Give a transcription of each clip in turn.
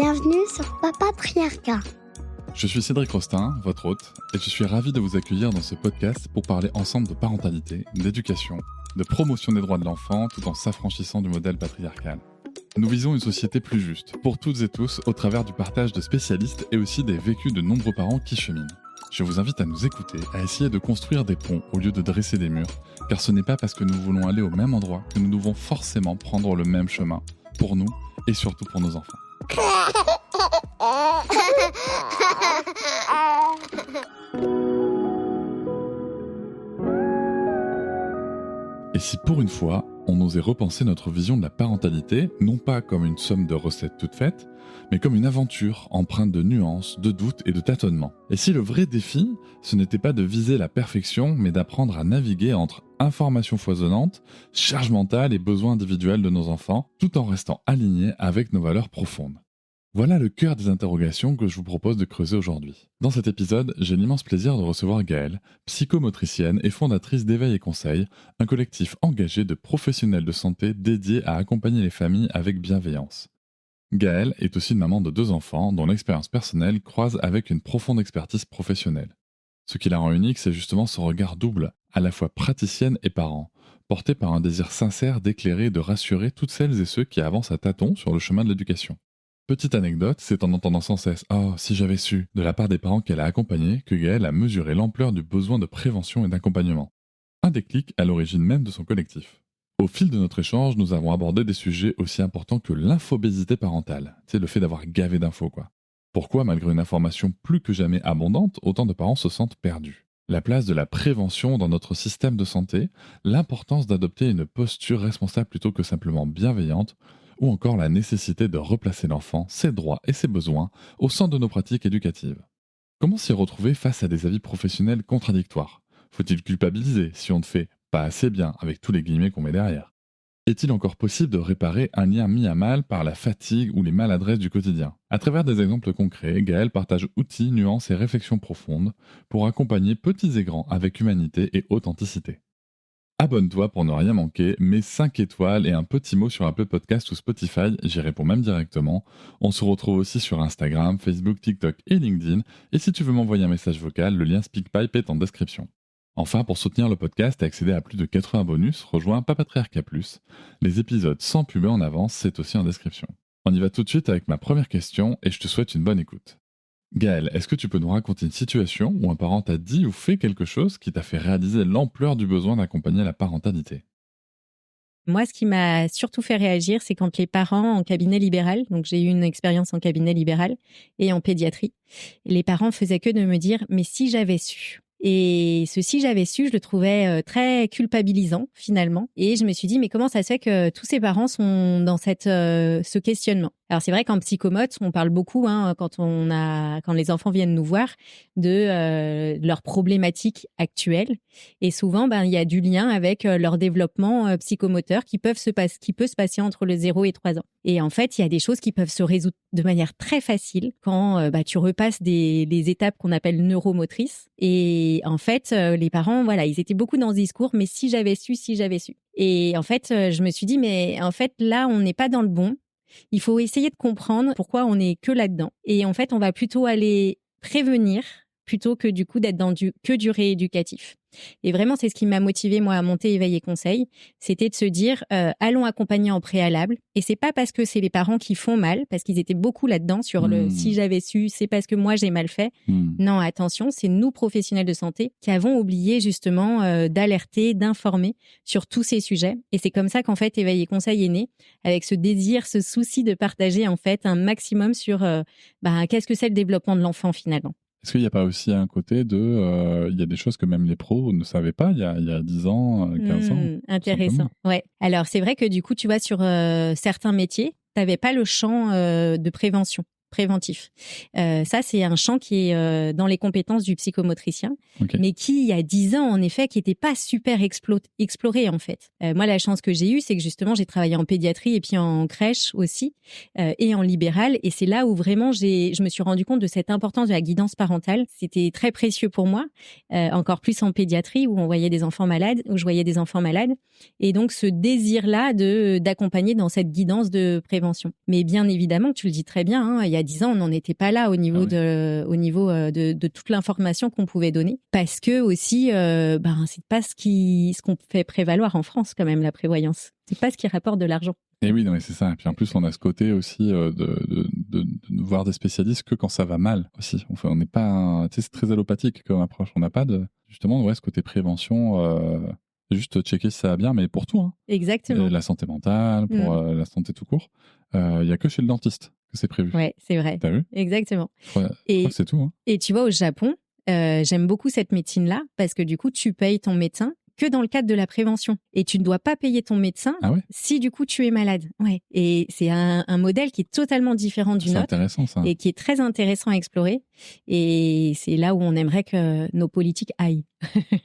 Bienvenue sur Papatriarcat. Je suis Cédric Rostin, votre hôte, et je suis ravi de vous accueillir dans ce podcast pour parler ensemble de parentalité, d'éducation, de promotion des droits de l'enfant tout en s'affranchissant du modèle patriarcal. Nous visons une société plus juste, pour toutes et tous, au travers du partage de spécialistes et aussi des vécus de nombreux parents qui cheminent. Je vous invite à nous écouter, à essayer de construire des ponts au lieu de dresser des murs, car ce n'est pas parce que nous voulons aller au même endroit que nous devons forcément prendre le même chemin, pour nous et surtout pour nos enfants. Et si pour une fois, on osait repenser notre vision de la parentalité, non pas comme une somme de recettes toutes faites, mais comme une aventure empreinte de nuances, de doutes et de tâtonnements. Et si le vrai défi, ce n'était pas de viser la perfection, mais d'apprendre à naviguer entre informations foisonnantes, charge mentale et besoins individuels de nos enfants, tout en restant alignés avec nos valeurs profondes. Voilà le cœur des interrogations que je vous propose de creuser aujourd'hui. Dans cet épisode, j'ai l'immense plaisir de recevoir Gaëlle, psychomotricienne et fondatrice d'Éveil et Conseil, un collectif engagé de professionnels de santé dédiés à accompagner les familles avec bienveillance. Gaëlle est aussi une maman de 2 enfants dont l'expérience personnelle croise avec une profonde expertise professionnelle. Ce qui la rend unique, c'est justement son regard double, à la fois praticienne et parent, porté par un désir sincère d'éclairer et de rassurer toutes celles et ceux qui avancent à tâtons sur le chemin de l'éducation. Petite anecdote, c'est en entendant sans cesse « Oh, si j'avais su » de la part des parents qu'elle a accompagnés que Gaëlle a mesuré l'ampleur du besoin de prévention et d'accompagnement. Un déclic à l'origine même de son collectif. Au fil de notre échange, nous avons abordé des sujets aussi importants que l'infobésité parentale. C'est le fait d'avoir gavé d'infos, quoi. Pourquoi, malgré une information plus que jamais abondante, autant de parents se sentent perdus? La place de la prévention dans notre système de santé, l'importance d'adopter une posture responsable plutôt que simplement bienveillante, ou encore la nécessité de replacer l'enfant, ses droits et ses besoins au centre de nos pratiques éducatives. Comment s'y retrouver face à des avis professionnels contradictoires? Faut-il culpabiliser si on ne fait pas assez bien, avec tous les guillemets qu'on met derrière? Est-il encore possible de réparer un lien mis à mal par la fatigue ou les maladresses du quotidien? À travers des exemples concrets, Gaëlle partage outils, nuances et réflexions profondes pour accompagner petits et grands avec humanité et authenticité. Abonne-toi pour ne rien manquer, mets 5 étoiles et un petit mot sur Apple Podcast ou Spotify, j'y réponds même directement. On se retrouve aussi sur Instagram, Facebook, TikTok et LinkedIn. Et si tu veux m'envoyer un message vocal, le lien SpeakPipe est en description. Enfin, pour soutenir le podcast et accéder à plus de 80 bonus, rejoins Papatriarcat+. Les épisodes sans pub en avance, c'est aussi en description. On y va tout de suite avec ma première question et je te souhaite une bonne écoute. Gaëlle, est-ce que tu peux nous raconter une situation où un parent t'a dit ou fait quelque chose qui t'a fait réaliser l'ampleur du besoin d'accompagner la parentalité? Moi, ce qui m'a surtout fait réagir, c'est quand les parents en cabinet libéral, donc j'ai eu une expérience en cabinet libéral et en pédiatrie, les parents faisaient que de me dire « mais si j'avais su ». Et ce « si j'avais su », je le trouvais très culpabilisant finalement. Et je me suis dit, mais comment ça se fait que tous ces parents sont dans ce questionnement? Alors c'est vrai qu'en psychomote, on parle beaucoup quand les enfants viennent nous voir de leurs problématiques actuelles. Et souvent, il y a du lien avec leur développement psychomoteur qui peut se passer entre le 0 et 3 ans. Et en fait, il y a des choses qui peuvent se résoudre de manière très facile quand tu repasses les étapes qu'on appelle neuromotrices. Et en fait, les parents, ils étaient beaucoup dans ce discours, mais si j'avais su, si j'avais su. Et en fait, je me suis dit, mais en fait, là, on n'est pas dans le bon. Il faut essayer de comprendre pourquoi on n'est que là-dedans. Et en fait, on va plutôt aller prévenir plutôt que du coup d'être dans du rééducatif. Et vraiment, c'est ce qui m'a motivée, moi, à monter Éveil et Conseil. C'était de se dire, allons accompagner en préalable. Et c'est pas parce que c'est les parents qui font mal, parce qu'ils étaient beaucoup là-dedans sur le « si j'avais su », c'est parce que moi, j'ai mal fait. Non, attention, c'est nous, professionnels de santé, qui avons oublié justement d'alerter, d'informer sur tous ces sujets. Et c'est comme ça qu'en fait, Éveil et Conseil est né, avec ce désir, ce souci de partager en fait un maximum sur qu'est-ce que c'est le développement de l'enfant finalement. Est-ce qu'il n'y a pas aussi un côté il y a des choses que même les pros ne savaient pas il y a 10 ans, 15 ans? Intéressant, ouais. Alors, c'est vrai que du coup, tu vois, sur certains métiers, tu n'avais pas le champ de prévention. préventif. Ça, c'est un champ qui est dans les compétences du psychomotricien, Ok. mais qui, il y a 10 ans, en effet, qui n'était pas super exploré, en fait. Moi, la chance que j'ai eue, c'est que justement, j'ai travaillé en pédiatrie et puis en crèche aussi, et en libéral. Et c'est là où vraiment, je me suis rendu compte de cette importance de la guidance parentale. C'était très précieux pour moi, encore plus en pédiatrie, où on voyait des enfants malades, où je voyais des enfants malades. Et donc, ce désir-là d'accompagner dans cette guidance de prévention. Mais bien évidemment, tu le dis très bien, hein, il y a 10 ans, on n'en était pas là au niveau de toute l'information qu'on pouvait donner. Parce que aussi, c'est pas ce qu'on fait prévaloir en France, quand même, la prévoyance. C'est pas ce qui rapporte de l'argent. Et oui, non, mais c'est ça. Et puis en plus, on a ce côté aussi de voir des spécialistes que quand ça va mal aussi. On n'est pas, tu sais, c'est très allopathique comme approche. On n'a pas justement, ce côté prévention. Juste checker si ça va bien, mais pour tout. Hein. Exactement. La santé mentale, pour la santé tout court. Il y a que chez le dentiste que c'est prévu. Ouais, c'est vrai. T'as vu ? Exactement. Je crois que c'est tout. Hein. Et tu vois, au Japon, j'aime beaucoup cette médecine-là parce que du coup, tu payes ton médecin que dans le cadre de la prévention. Et tu ne dois pas payer ton médecin si du coup tu es malade. Ouais. Et c'est un modèle qui est totalement différent du nôtre. C'est intéressant ça. Et qui est très intéressant à explorer. Et c'est là où on aimerait que nos politiques aillent.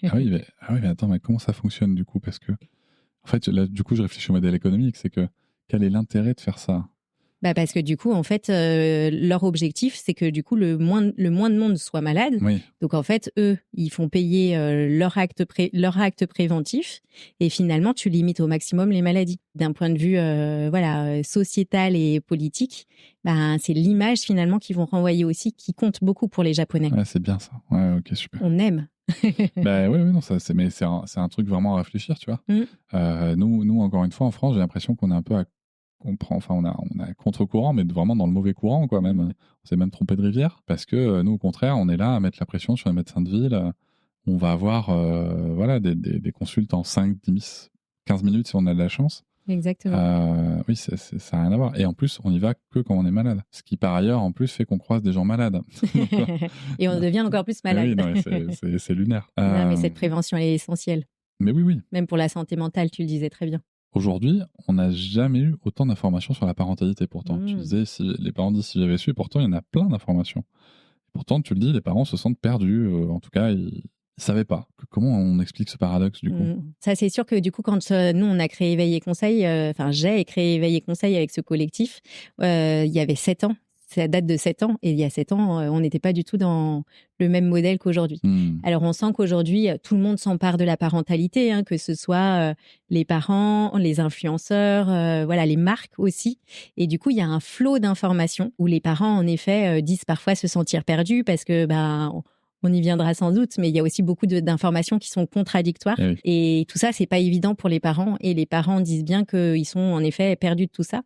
mais attends, mais comment ça fonctionne du coup ? Parce que, en fait, là, du coup, je réfléchis au modèle économique. C'est que, quel est l'intérêt de faire ça ? Parce que du coup, en fait, leur objectif, c'est que du coup, le moins de monde soit malade. Oui. Donc, en fait, eux, ils font payer leur acte préventif et finalement, tu limites au maximum les maladies. D'un point de vue sociétal et politique, c'est l'image finalement qu'ils vont renvoyer aussi qui compte beaucoup pour les Japonais. Ouais, c'est bien ça. Ouais, ok, super. On aime. Non, c'est un truc vraiment à réfléchir, tu vois. Nous, encore une fois, en France, j'ai l'impression qu'on est un peu on a contre-courant, mais vraiment dans le mauvais courant, quoi, même. On s'est même trompé de rivière, parce que nous, au contraire, on est là à mettre la pression sur les médecins de ville. On va avoir des consultes en 5, 10, 15 minutes si on a de la chance. Exactement. Oui, ça n'a rien à voir. Et en plus, on y va que quand on est malade. Ce qui, par ailleurs, en plus, fait qu'on croise des gens malades. Et on devient encore plus malade. Oui, non, c'est lunaire. Non, mais cette prévention, elle est essentielle. Mais oui. Même pour la santé mentale, tu le disais très bien. Aujourd'hui, on n'a jamais eu autant d'informations sur la parentalité. Pourtant, tu disais, les parents disent si j'avais su, pourtant, il y en a plein d'informations. Pourtant, tu le dis, les parents se sentent perdus. En tout cas, ils ne savaient pas. Comment on explique ce paradoxe, du coup ? Ça, c'est sûr que du coup, quand nous, on a créé Éveil et Conseil, j'ai créé Éveil et Conseil avec ce collectif, il y avait 7 ans. Ça date de 7 ans. Et il y a 7 ans, on n'était pas du tout dans le même modèle qu'aujourd'hui. Alors, on sent qu'aujourd'hui, tout le monde s'empare de la parentalité, hein, que ce soit les parents, les influenceurs, les marques aussi. Et du coup, il y a un flot d'informations où les parents, en effet, disent parfois se sentir perdus parce que, on y viendra sans doute, mais il y a aussi beaucoup d'informations qui sont contradictoires. Et tout ça, c'est pas évident pour les parents. Et les parents disent bien qu'ils sont en effet perdus de tout ça.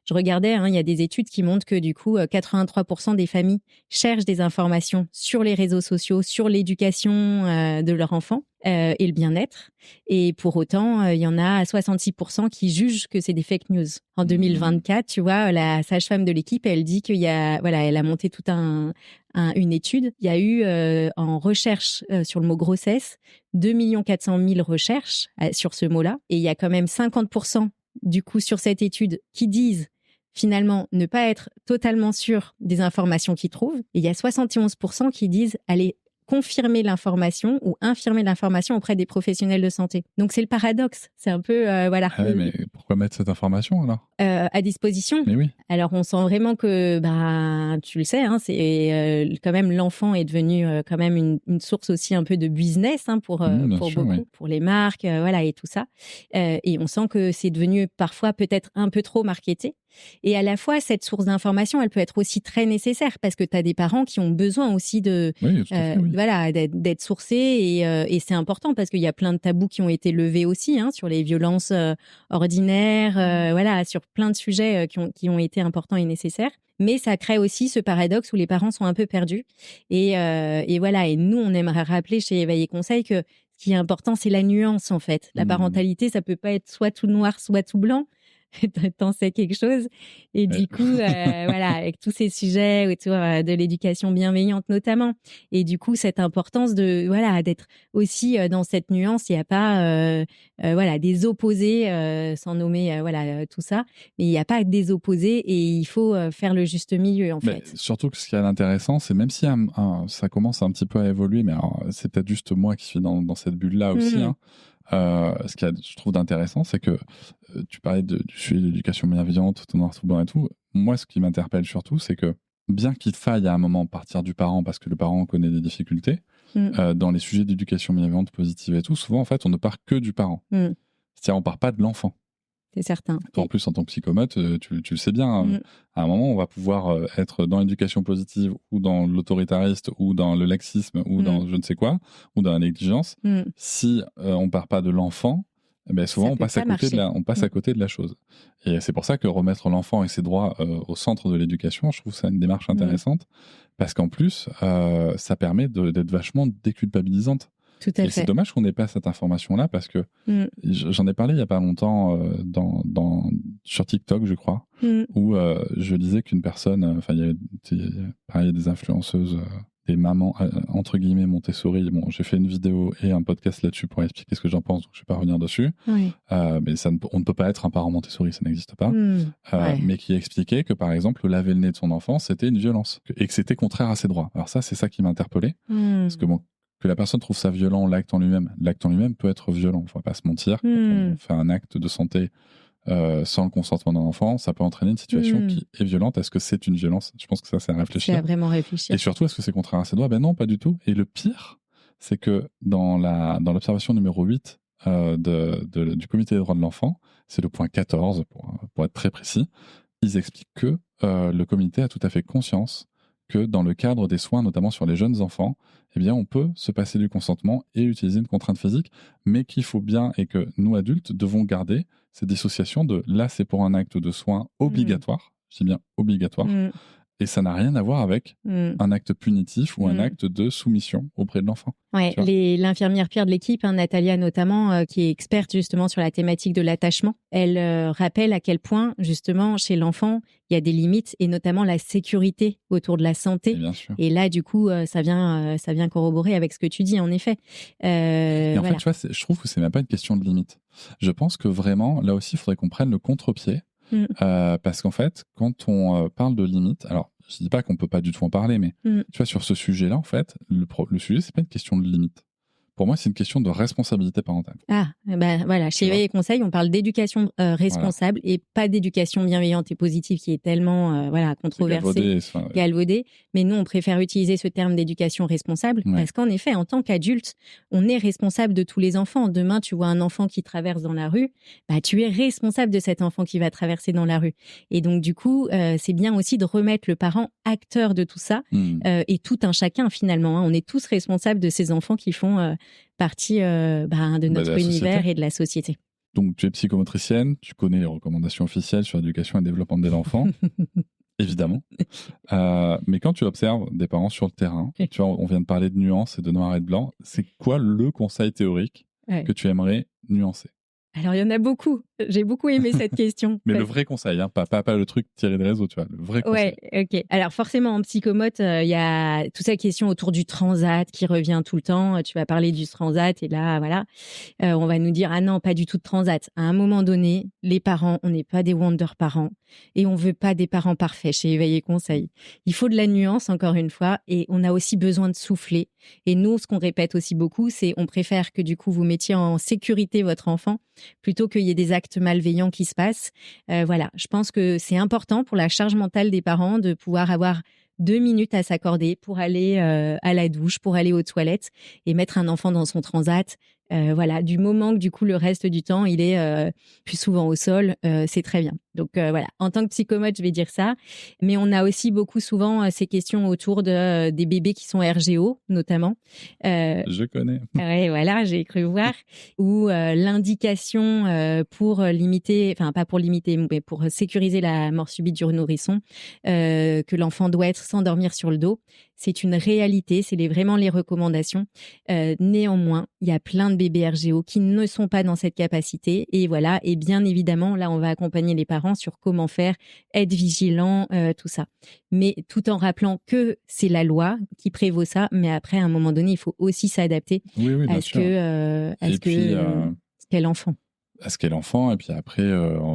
Je regardais, il y a des études qui montrent que du coup, 83% des familles cherchent des informations sur les réseaux sociaux, sur l'éducation de leur enfant. Et le bien-être. Et pour autant, il y en a 66% qui jugent que c'est des fake news. En 2024, tu vois, la sage-femme de l'équipe, elle dit qu'il y a, elle a monté toute une étude. Il y a eu en recherche sur le mot grossesse 2 400 000 recherches sur ce mot-là. Et il y a quand même 50% du coup sur cette étude qui disent finalement ne pas être totalement sûrs des informations qu'ils trouvent. Et il y a 71% qui disent allez confirmer l'information ou infirmer l'information auprès des professionnels de santé. Donc, c'est le paradoxe. C'est un peu, mais pourquoi mettre cette information, alors ? À disposition. Mais oui. Alors, on sent vraiment que, tu le sais, c'est quand même l'enfant est devenu quand même une source aussi un peu de business pour beaucoup, pour les marques, et tout ça. Et on sent que c'est devenu parfois peut-être un peu trop marketé. Et à la fois, cette source d'information, elle peut être aussi très nécessaire parce que tu as des parents qui ont besoin aussi de, d'être sourcés et c'est important parce qu'il y a plein de tabous qui ont été levés aussi sur les violences ordinaires, sur plein de sujets qui ont été importants et nécessaires. Mais ça crée aussi ce paradoxe où les parents sont un peu perdus. Et nous, on aimerait rappeler chez Éveil et Conseil que ce qui est important, c'est la nuance en fait. La parentalité, ça peut pas être soit tout noir, soit tout blanc. t'en sais quelque chose. Et du coup, voilà, avec tous ces sujets autour de l'éducation bienveillante notamment. Et du coup, cette importance de, voilà, d'être aussi dans cette nuance. Il n'y a pas, voilà, des opposés, sans nommer, voilà, tout ça. Mais il n'y a pas des opposés et il faut faire le juste milieu, en fait. Surtout que ce qui est intéressant, c'est même si ça commence un petit peu à évoluer, mais alors, c'est peut-être juste moi qui suis dans cette bulle-là aussi, hein. Ce qu'il y a, je trouve, d'intéressant, c'est que tu parlais du sujet de l'éducation bienveillante, tout noir, tout blanc et tout. Moi, ce qui m'interpelle surtout, c'est que bien qu'il faille à un moment partir du parent parce que le parent connaît des difficultés, dans les sujets d'éducation bienveillante, positive et tout, souvent, en fait, on ne part que du parent. C'est-à-dire, on part pas de l'enfant. C'est certain. Toi, en plus, en tant que psychomote, tu le sais bien, à un moment, on va pouvoir être dans l'éducation positive ou dans l'autoritariste ou dans le laxisme ou dans je ne sais quoi, ou dans la négligence. Si on part pas de l'enfant, eh ben souvent, on passe à côté de la chose. Et c'est pour ça que remettre l'enfant et ses droits au centre de l'éducation, je trouve ça une démarche intéressante, parce qu'en plus, ça permet d'être vachement déculpabilisante. Tout à fait. C'est dommage qu'on n'ait pas cette information-là parce que j'en ai parlé il n'y a pas longtemps sur TikTok, je crois, où je disais qu'une personne, il y a des influenceuses, des mamans, entre guillemets, Montessori. Bon, j'ai fait une vidéo et un podcast là-dessus pour expliquer ce que j'en pense, donc je ne vais pas revenir dessus. Oui. Mais on ne peut pas être un parent Montessori, ça n'existe pas. Mais qui expliquait que, par exemple, laver le nez de son enfant, c'était une violence et que c'était contraire à ses droits. Alors ça, c'est ça qui m'a interpellé. Parce que bon, que la personne trouve ça violent, l'acte en lui-même peut être violent, il ne faut pas se mentir. Quand on fait un acte de santé sans le consentement d'un enfant, ça peut entraîner une situation qui est violente. Est-ce que c'est une violence ? Je pense que ça, c'est à réfléchir. C'est à vraiment réfléchir. Et surtout, est-ce que c'est contraire à ses droits ? Ben non, pas du tout. Et le pire, c'est que dans l'observation numéro 8 du comité des droits de l'enfant, c'est le point 14, pour être très précis, ils expliquent que le comité a tout à fait conscience que dans le cadre des soins, notamment sur les jeunes enfants, eh bien, on peut se passer du consentement et utiliser une contrainte physique, mais qu'il faut bien, et que nous, adultes, devons garder cette dissociation de là, c'est pour un acte de soin obligatoire, je dis bien obligatoire, et ça n'a rien à voir avec un acte punitif ou un acte de soumission auprès de l'enfant. Ouais, l'infirmière Pierre de l'équipe, Natalia notamment, qui est experte justement sur la thématique de l'attachement, elle rappelle à quel point justement chez l'enfant il y a des limites et notamment la sécurité autour de la santé. Et là du coup ça vient corroborer avec ce que tu dis en effet. Et en fait tu vois, je trouve que c'est même pas une question de limite. Je pense que vraiment là aussi il faudrait qu'on prenne le contre-pied. Parce qu'en fait, quand on parle de limites, alors je dis pas qu'on peut pas du tout en parler, mais tu vois, sur ce sujet-là, en fait, le sujet, c'est pas une question de limite. Pour moi, c'est une question de responsabilité parentale. Ah, ben voilà, chez Éveil et Conseil, on parle d'éducation responsable et pas d'éducation bienveillante et positive qui est tellement controversée, galvaudée. Mais nous, on préfère utiliser ce terme d'éducation responsable parce qu'en effet, en tant qu'adulte, on est responsable de tous les enfants. Demain, tu vois un enfant qui traverse dans la rue, bah, tu es responsable de cet enfant qui va traverser dans la rue. Et donc, du coup, c'est bien aussi de remettre le parent acteur de tout ça et tout un chacun finalement. Hein. On est tous responsables de ces enfants qui font partie de notre univers et de la société. Donc, tu es psychomotricienne, tu connais les recommandations officielles sur l'éducation et le développement de l'enfant, évidemment. Mais quand tu observes des parents sur le terrain, tu vois, on vient de parler de nuances et de noir et de blanc, c'est quoi le conseil théorique que tu aimerais nuancer ? Alors, il y en a beaucoup. J'ai beaucoup aimé cette question. Mais le vrai conseil, hein, pas le truc tiré des réseaux, tu vois, le vrai conseil. Ouais, ok. Alors, forcément, en psychomote, il y a toute cette question autour du transat qui revient tout le temps. Tu vas parler du transat et là, voilà, on va nous dire, ah non, pas du tout de transat. À un moment donné, les parents, on n'est pas des wonder parents et on veut pas des parents parfaits chez Éveil et Conseil. Il faut de la nuance, encore une fois, et on a aussi besoin de souffler. Et nous, ce qu'on répète aussi beaucoup, c'est on préfère que du coup, vous mettiez en sécurité votre enfant plutôt qu'il y ait des actes malveillants qui se passent. Voilà, je pense que c'est important pour la charge mentale des parents de pouvoir avoir 2 minutes à s'accorder pour aller à la douche, pour aller aux toilettes et mettre un enfant dans son transat. Voilà, du moment que du coup le reste du temps il est plus souvent au sol, c'est très bien. Donc voilà, en tant que psychomote, je vais dire ça. Mais on a aussi beaucoup souvent ces questions autour des bébés qui sont RGO, notamment. Je connais. Ouais, voilà, j'ai cru voir. Ou l'indication pour limiter, enfin pas pour limiter, mais pour sécuriser la mort subite du nourrisson, que l'enfant doit être sans dormir sur le dos. C'est une réalité, c'est vraiment les recommandations. Néanmoins, il y a plein de bébé RGO, qui ne sont pas dans cette capacité. Et voilà. Et bien évidemment, là, on va accompagner les parents sur comment faire, être vigilant, tout ça. Mais tout en rappelant que c'est la loi qui prévaut ça. Mais après, à un moment donné, il faut aussi s'adapter à ce qu'est l'enfant. À ce qu'est l'enfant, et puis après,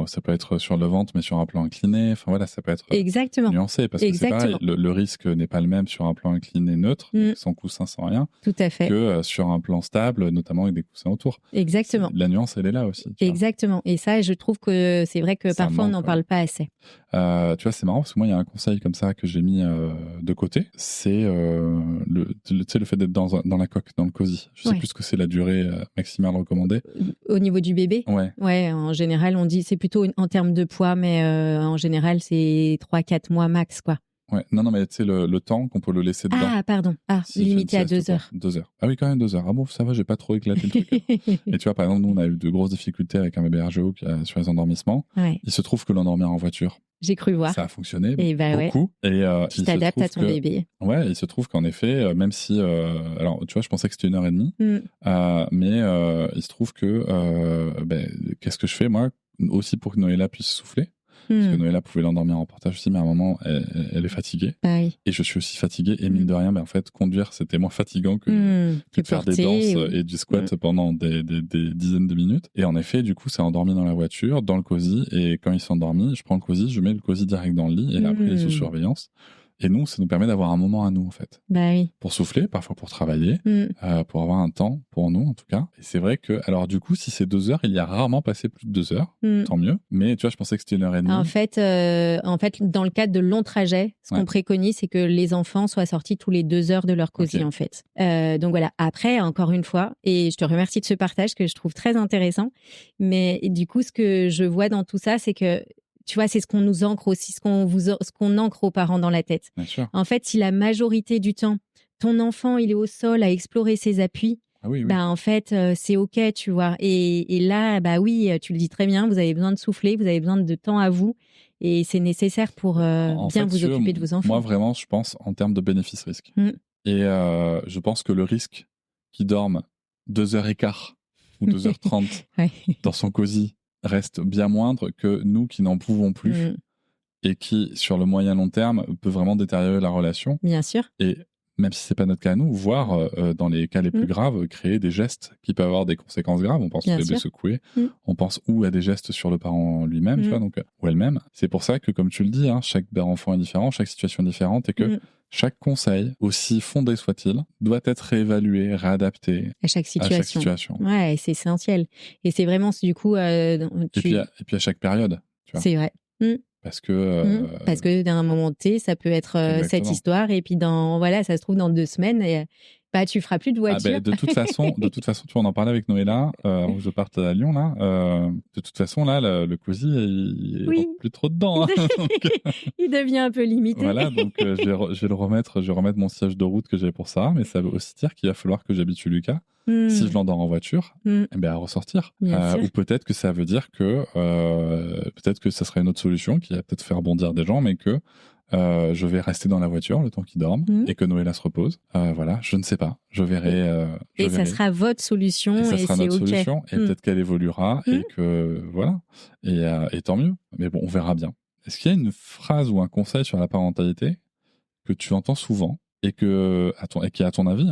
ça peut être sur le ventre, mais sur un plan incliné. Enfin voilà, ça peut être nuancé, parce que c'est pareil, le risque n'est pas le même sur un plan incliné neutre, sans coussin, sans rien, tout à fait, que sur un plan stable, notamment avec des coussins autour. Exactement. La nuance, elle est là aussi. Exactement. Et ça, je trouve que c'est vrai que parfois, on n'en parle pas assez. Tu vois, c'est marrant, parce que moi, il y a un conseil comme ça que j'ai mis de côté. C'est le fait d'être dans la coque, dans le cosy. Je sais plus ce que c'est la durée maximale recommandée. Au niveau du bébé ? Ouais, en général, on dit, c'est plutôt en termes de poids, mais en général, c'est 3-4 mois max, quoi. Ouais, non, mais tu sais, le temps qu'on peut le laisser dedans. Ah, pardon. Limité à 2 heures. 2 heures. Ah oui, quand même 2 heures. Ah bon, ça va, j'ai pas trop éclaté le truc. Et tu vois, par exemple, nous, on a eu de grosses difficultés avec un bébé RGO sur les endormissements. Ouais. Il se trouve que l'endormir en voiture, j'ai cru voir. ça a fonctionné Ouais. beaucoup. Et, tu t'adaptes à ton bébé. Ouais, il se trouve qu'en effet, même si... alors, tu vois, je pensais que c'était 1h30. Mais il se trouve que... qu'est-ce que je fais, moi, aussi pour que Noëlla puisse souffler. Parce que Noëlla pouvait l'endormir en portage aussi, mais à un moment, elle est fatiguée. Oui. Et je suis aussi fatigué. Et mine de rien, en fait, conduire, c'était moins fatigant que de faire des danses et du squat pendant des dizaines de minutes. Et en effet, du coup, c'est endormi dans la voiture, dans le cosy. Et quand il s'est endormi, je prends le cosy, je mets le cosy direct dans le lit. Et là, après, il est sous surveillance. Et nous, ça nous permet d'avoir un moment à nous, en fait. Bah oui. Pour souffler, parfois pour travailler, pour avoir un temps, pour nous, en tout cas. Et c'est vrai que, alors du coup, si c'est 2 heures, il y a rarement passé plus de 2 heures. Tant mieux. Mais tu vois, je pensais que c'était 1h30. En fait, dans le cadre de longs trajets, ce qu'on préconise, c'est que les enfants soient sortis tous les 2 heures de leur cosy, en fait. Donc voilà. Après, encore une fois, et je te remercie de ce partage que je trouve très intéressant. Mais du coup, ce que je vois dans tout ça, c'est que tu vois, c'est ce qu'on nous ancre aussi, ce qu'on ancre aux parents dans la tête. Bien sûr. En fait, si la majorité du temps, ton enfant, il est au sol à explorer ses appuis, en fait, c'est OK, tu vois. Et là, oui, tu le dis très bien, vous avez besoin de souffler, vous avez besoin de temps à vous. Et c'est nécessaire pour bien vous occuper de vos enfants. Moi, vraiment, je pense en termes de bénéfice-risque. Et je pense que le risque qu'ils dorment 2h15 ou 2h30 dans son cosy reste bien moindre que nous qui n'en pouvons plus et qui, sur le moyen long terme, peut vraiment détériorer la relation. Bien sûr. Et même si c'est pas notre cas à nous, voire dans les cas les plus graves, créer des gestes qui peuvent avoir des conséquences graves. On pense au bébé secoué, on pense à des gestes sur le parent lui-même, tu vois, donc, ou elle-même. C'est pour ça que, comme tu le dis, chaque enfant est différent, chaque situation est différente et que chaque conseil, aussi fondé soit-il, doit être réévalué, réadapté à chaque situation. Ouais, c'est essentiel. Et c'est vraiment, du coup... Et puis à chaque période, tu vois. C'est vrai. Parce que d'un moment T, ça peut être cette histoire, et puis ça se trouve dans 2 semaines, et tu feras plus de voiture. De toute façon, tu vois, on en parlait avec Noëlla, où je parte à Lyon, là. De toute façon, là, le cosy, il rentre plus trop dedans. Il devient un peu limité. Voilà, donc je vais remettre mon siège de route que j'avais pour ça, mais ça veut aussi dire qu'il va falloir que j'habitue Lucas. Si je l'endors en voiture, à ressortir. Ou peut-être que ça veut dire que ça serait une autre solution qui va peut-être faire bondir des gens, mais que je vais rester dans la voiture le temps qu'il dorme et que Noëlla se repose. Voilà, je ne sais pas. Je verrai. Ça sera votre solution. Et ça sera notre OK. solution. Et peut-être qu'elle évoluera et que voilà. Et tant mieux. Mais bon, on verra bien. Est-ce qu'il y a une phrase ou un conseil sur la parentalité que tu entends souvent et qui, à ton avis,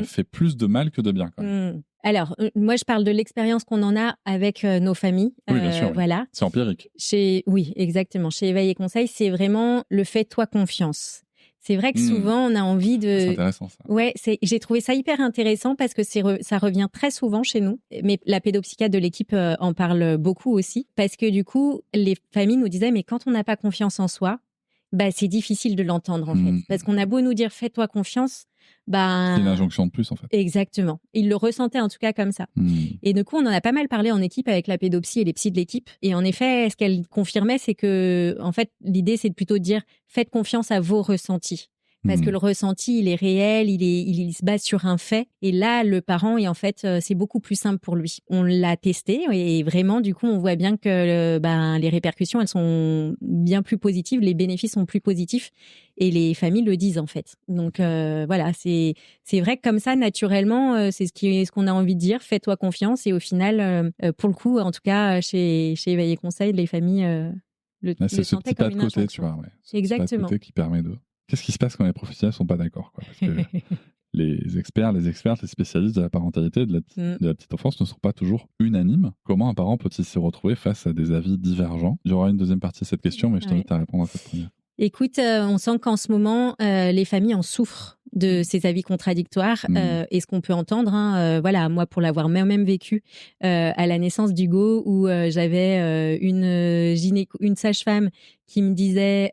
fait plus de mal que de bien, quand même? Alors, moi, je parle de l'expérience qu'on en a avec nos familles. Oui, bien sûr. Voilà. C'est empirique. Oui, exactement. Chez Éveil et Conseil, c'est vraiment le fais-toi confiance. C'est vrai que souvent, on a envie de... C'est intéressant, ça. Ouais, j'ai trouvé ça hyper intéressant parce que ça revient très souvent chez nous. Mais la pédopsychiatre de l'équipe en parle beaucoup aussi. Parce que du coup, les familles nous disaient, mais quand on n'a pas confiance en soi, c'est difficile de l'entendre, en fait. Parce qu'on a beau nous dire, fais-toi confiance, c'est une injonction de plus, en fait. Exactement. Ils le ressentaient en tout cas comme ça. Et du coup, on en a pas mal parlé en équipe avec la pédopsie et les psys de l'équipe. Et en effet, ce qu'elle confirmait, c'est que, en fait, l'idée, c'est de plutôt dire, faites confiance à vos ressentis. Parce que le ressenti, il est réel, il se base sur un fait. Et là, le parent, et en fait, c'est beaucoup plus simple pour lui. On l'a testé et vraiment, du coup, on voit bien que les répercussions, elles sont bien plus positives, les bénéfices sont plus positifs et les familles le disent en fait. Donc voilà, c'est vrai que comme ça, naturellement, c'est ce qu'on a envie de dire. Fais-toi confiance et au final, pour le coup, en tout cas, chez Éveil Conseil, les familles le c'est ce sentaient petit pas comme de une côté, tu injonction. vois. Ouais. Ce Exactement. petit pas de côté qui permet de... Qu'est-ce qui se passe quand les professionnels sont pas d'accord, quoi? Parce que les experts, les expertes, les spécialistes de la parentalité de la petite enfance ne sont pas toujours unanimes. Comment un parent peut-il se retrouver face à des avis divergents? Il y aura une deuxième partie de cette question, mais je t'invite à répondre à cette première. Écoute, on sent qu'en ce moment, les familles en souffrent de ces avis contradictoires et ce qu'on peut entendre. Voilà, moi, pour l'avoir même vécu à la naissance d'Hugo, où j'avais une sage-femme qui me disait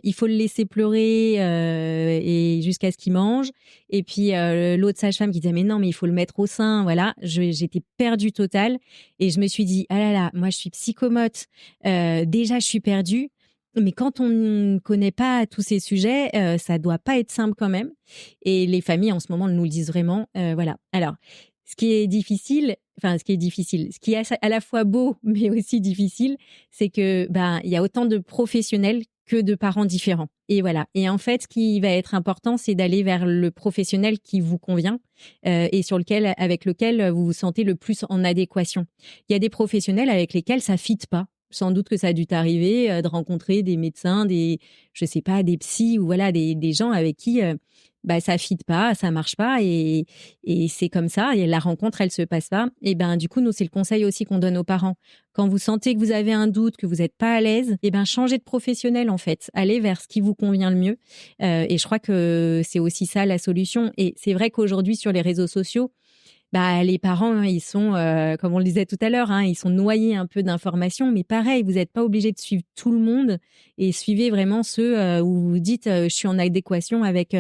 il faut le laisser pleurer et jusqu'à ce qu'il mange. Et puis l'autre sage-femme qui disait mais non, mais il faut le mettre au sein. Voilà, j'étais perdue totale et je me suis dit ah là là, moi je suis psychomote. Déjà, je suis perdue. Mais quand on ne connaît pas tous ces sujets, ça doit pas être simple quand même. Et les familles, en ce moment, nous le disent vraiment. Voilà. Alors, ce qui est difficile, ce qui est à la fois beau, mais aussi difficile, c'est que il y a autant de professionnels que de parents différents. Et voilà. Et en fait, ce qui va être important, c'est d'aller vers le professionnel qui vous convient et avec lequel vous vous sentez le plus en adéquation. Il y a des professionnels avec lesquels ça fit pas. Sans doute que ça a dû t'arriver de rencontrer des médecins, des psys ou voilà des gens avec qui ça fit pas, ça marche pas et c'est comme ça. Et la rencontre, elle se passe pas. Et du coup, nous, c'est le conseil aussi qu'on donne aux parents. Quand vous sentez que vous avez un doute, que vous n'êtes pas à l'aise, changez de professionnel en fait. Allez vers ce qui vous convient le mieux. Et je crois que c'est aussi ça la solution. Et c'est vrai qu'aujourd'hui sur les réseaux sociaux, les parents, ils sont, comme on le disait tout à l'heure, ils sont noyés un peu d'informations. Mais pareil, vous n'êtes pas obligé de suivre tout le monde et suivez vraiment ceux où vous dites je suis en adéquation avec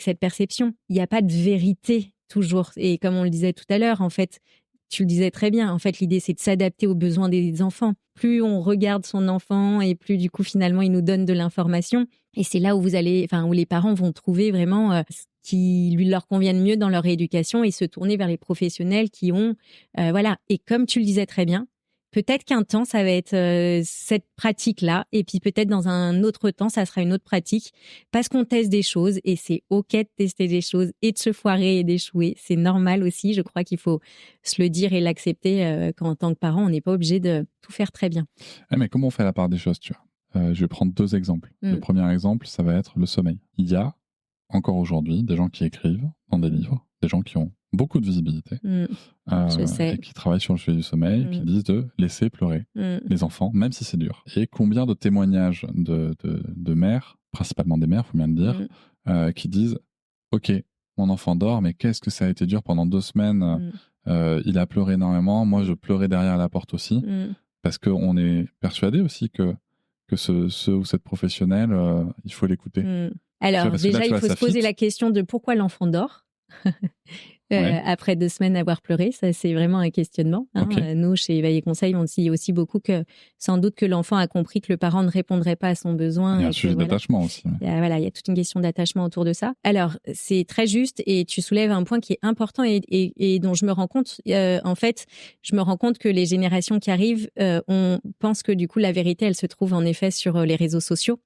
cette perception. Il n'y a pas de vérité toujours. Et comme on le disait tout à l'heure, en fait, tu le disais très bien. En fait, l'idée, c'est de s'adapter aux besoins des enfants. Plus on regarde son enfant et plus, du coup, finalement, il nous donne de l'information. Et c'est là où où les parents vont trouver vraiment ce qui leur convienne mieux dans leur rééducation et se tourner vers les professionnels qui ont, voilà. Et comme tu le disais très bien, peut-être qu'un temps, ça va être cette pratique-là. Et puis peut-être dans un autre temps, ça sera une autre pratique. Parce qu'on teste des choses et c'est OK de tester des choses et de se foirer et d'échouer. C'est normal aussi. Je crois qu'il faut se le dire et l'accepter qu'en tant que parent, on n'est pas obligé de tout faire très bien. Mais comment on fait la part des choses, tu vois? Je vais prendre deux exemples. Le premier exemple, ça va être le sommeil. Il y a encore aujourd'hui des gens qui écrivent dans des livres, des gens qui ont beaucoup de visibilité et qui travaillent sur le sujet du sommeil, qui disent de laisser pleurer les enfants, même si c'est dur. Et combien de témoignages de mères, principalement des mères, faut bien le dire, qui disent « Ok, mon enfant dort, mais qu'est-ce que ça a été dur pendant 2 semaines il a pleuré énormément, moi je pleurais derrière la porte aussi. » Parce qu'on est persuadé aussi que ce ou cette professionnelle, il faut l'écouter. Alors déjà, il faut se poser la question de pourquoi l'enfant dort. Après 2 semaines avoir pleuré, ça c'est vraiment un questionnement. Nous, chez Éveil Conseil, on dit aussi beaucoup que sans doute que l'enfant a compris que le parent ne répondrait pas à son besoin. Il y a un sujet d'attachement aussi. Il y a toute une question d'attachement autour de ça. Alors, c'est très juste et tu soulèves un point qui est important et dont je me rends compte. En fait, je me rends compte que les générations qui arrivent, on pense que du coup, la vérité, elle se trouve en effet sur les réseaux sociaux.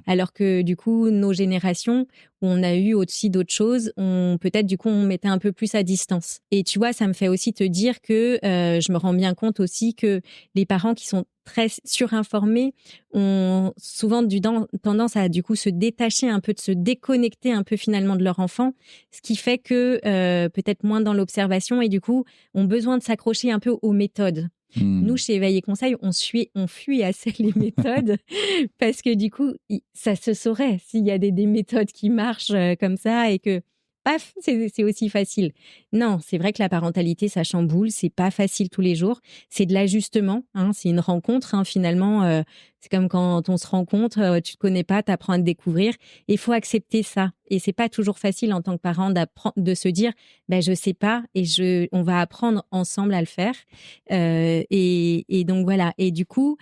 Alors que du coup, nos générations, où on a eu aussi d'autres choses, peut-être du coup, on mettait un peu plus à distance. Et tu vois, ça me fait aussi te dire que je me rends bien compte aussi que les parents qui sont très surinformés ont souvent tendance à du coup se détacher un peu, de se déconnecter un peu finalement de leur enfant, ce qui fait que peut-être moins dans l'observation et du coup ont besoin de s'accrocher un peu aux méthodes. Nous, chez Éveil et Conseil, on fuit assez les méthodes parce que du coup, ça se saurait s'il y a des méthodes qui marchent comme ça et que paf, c'est aussi facile. Non, c'est vrai que la parentalité, ça chamboule, c'est pas facile tous les jours. C'est de l'ajustement, c'est une rencontre finalement. C'est comme quand on se rencontre, tu te connais pas, t'apprends à te découvrir. Il faut accepter ça. Et c'est pas toujours facile en tant que parent de se dire, je sais pas et on va apprendre ensemble à le faire. Et donc voilà. Et du coup,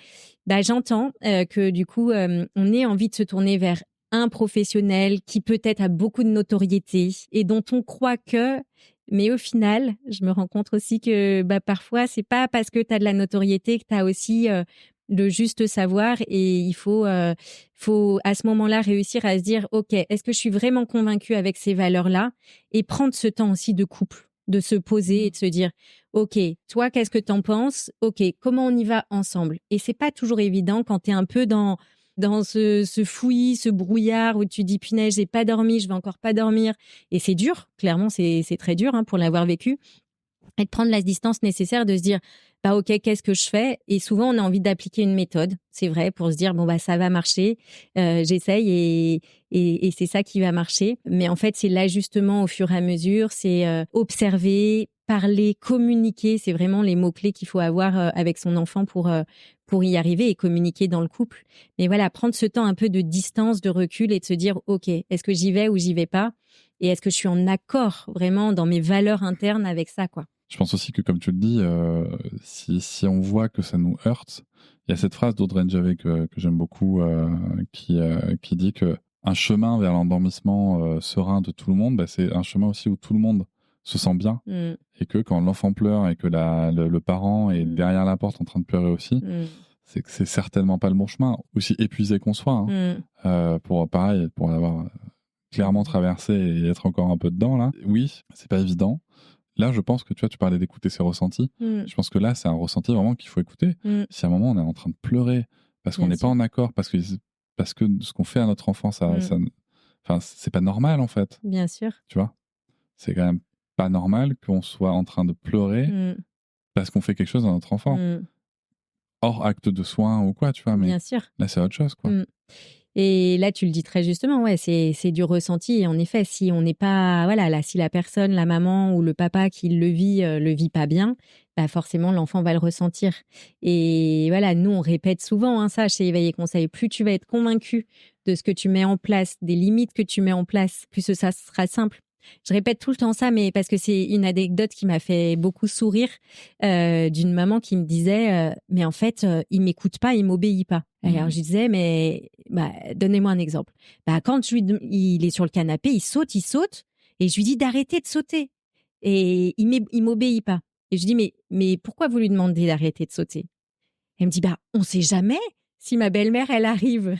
j'entends que du coup, on ait envie de se tourner vers un professionnel qui peut-être a beaucoup de notoriété et dont on croit que... Mais au final, je me rends compte aussi que parfois, c'est pas parce que tu as de la notoriété que tu as aussi le juste savoir et il faut à ce moment-là réussir à se dire « Ok, est-ce que je suis vraiment convaincue avec ces valeurs-là ?» Et prendre ce temps aussi de couple, de se poser et de se dire « Ok, toi, qu'est-ce que t'en penses? Ok, comment on y va ensemble ?» Et c'est pas toujours évident quand tu es un peu dans ce fouillis, ce brouillard où tu dis, punaise, j'ai pas dormi, je vais encore pas dormir. Et c'est dur, clairement, c'est très dur pour l'avoir vécu. Et de prendre la distance nécessaire, de se dire, ok, qu'est-ce que je fais? Et souvent, on a envie d'appliquer une méthode, c'est vrai, pour se dire, ça va marcher, j'essaye et c'est ça qui va marcher. Mais en fait, c'est l'ajustement au fur et à mesure, c'est observer, parler, communiquer, c'est vraiment les mots-clés qu'il faut avoir avec son enfant pour y arriver et communiquer dans le couple. Mais voilà, prendre ce temps un peu de distance, de recul et de se dire, ok, est-ce que j'y vais ou j'y vais pas? Et est-ce que je suis en accord vraiment dans mes valeurs internes avec ça, quoi? Je pense aussi que, comme tu le dis, si on voit que ça nous heurte, il y a cette phrase d'Audrey Javet que j'aime beaucoup qui dit que un chemin vers l'endormissement serein de tout le monde, c'est un chemin aussi où tout le monde se sent bien. Et que quand l'enfant pleure et que le parent est derrière la porte en train de pleurer aussi, c'est que c'est certainement pas le bon chemin, aussi épuisé qu'on soit. Pour l'avoir clairement traversé et être encore un peu dedans, là. Oui, c'est pas évident. Là, je pense que tu parlais d'écouter ses ressentis. Je pense que là, c'est un ressenti vraiment qu'il faut écouter. Si à un moment, on est en train de pleurer parce qu'on n'est pas en accord, parce que ce qu'on fait à notre enfant, c'est pas normal, en fait. Bien sûr. Tu vois, c'est quand même pas normal qu'on soit en train de pleurer parce qu'on fait quelque chose à notre enfant. Hors acte de soin ou quoi, tu vois. Mais bien sûr. Là, c'est autre chose, quoi. Et là, tu le dis très justement, c'est du ressenti. Et en effet, si on n'est pas, si la personne, la maman ou le papa qui le vit pas bien, forcément, l'enfant va le ressentir. Et voilà, nous, on répète souvent ça chez Éveil et Conseil. Plus tu vas être convaincu de ce que tu mets en place, des limites que tu mets en place, plus ça sera simple. Je répète tout le temps ça, mais parce que c'est une anecdote qui m'a fait beaucoup sourire d'une maman qui me disait mais en fait, il m'écoute pas, il m'obéit pas. Alors je lui disais mais donnez-moi un exemple. Quand il est sur le canapé, il saute, et je lui dis d'arrêter de sauter. Et il m'obéit pas. Et je dis mais pourquoi vous lui demandez d'arrêter de sauter? Elle me dit on sait jamais si ma belle-mère elle arrive.